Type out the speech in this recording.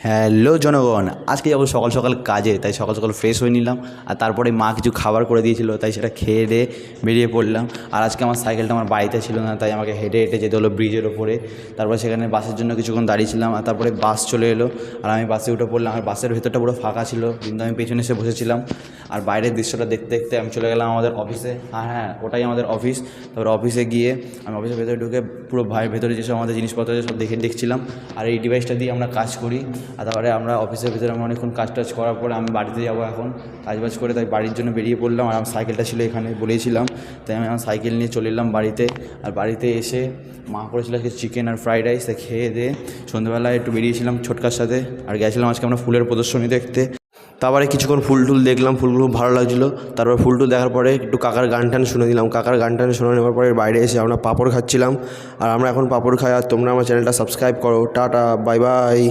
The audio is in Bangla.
হ্যালো জনগণ, আজকে যাবো সকাল সকাল কাজে, তাই সকাল সকাল ফ্রেশ হয়ে নিলাম। আর তারপরে মা কিছু খাবার করে দিয়েছিল, তাই সেটা খেয়ে দিয়ে বেরিয়ে পড়লাম। আর আজকে আমার সাইকেলটা আমার বাড়িতে ছিল না, তাই আমাকে হেঁটে হেঁটে যেতে হলো ব্রিজের ওপরে। তারপরে সেখানে বাসের জন্য কিছুক্ষণ দাঁড়িয়েছিলাম, আর তারপরে বাস চলে এলো আর আমি বাসে উঠে পড়লাম। আর বাসের ভেতরটা পুরো ফাঁকা ছিল, কিন্তু আমি পেছনে এসে বসেছিলাম। আর বাইরের দৃশ্যটা দেখতে দেখতে আমি চলে গেলাম আমাদের অফিসে। হ্যাঁ, ওটাই আমাদের অফিস। তারপরে অফিসে গিয়ে আমি অফিসের ভেতরে ঢুকে পুরো ভেতরে যেসব আমাদের জিনিসপত্র আছে সব দেখছিলাম। আর এই ডিভাইসটা দিয়ে আমরা কাজ করি। আর তারপরে আমরা অফিসের ভিতরে অনেকক্ষণ কাজ টাজ করার পরে আমি বাড়িতে যাবো এখন কাজবাজ করে, তাই বাড়ির জন্য বেরিয়ে পড়লাম। আর আমার সাইকেলটা ছিল এখানে বলেছিলাম, তাই আমি আমার সাইকেল নিয়ে চলে এলাম বাড়িতে। আর বাড়িতে এসে মা করেছিল আজকে চিকেন আর ফ্রাইড রাইস, তাই খেয়ে দিয়ে সন্ধ্যেবেলায় একটু বেরিয়েছিলাম ছোটকার সাথে। আর গেছিলাম আজকে আমরা ফুলের প্রদর্শনী দেখতে। তারপরে কিছুক্ষণ ফুল টুল দেখলাম, ফুলগুলো ভালো লাগছিলো। তারপর ফুল টুল দেখার পরে একটু কাকার গান টান শুনে দিলাম। কাকার গান টান শুনে নেওয়ার পরে বাইরে এসে আমরা পাঁপড় খাচ্ছিলাম। আর আমরা এখন পাঁপড় খাই। আর তোমরা আমার চ্যানেলটা সাবস্ক্রাইব করো। Tata, bye bye.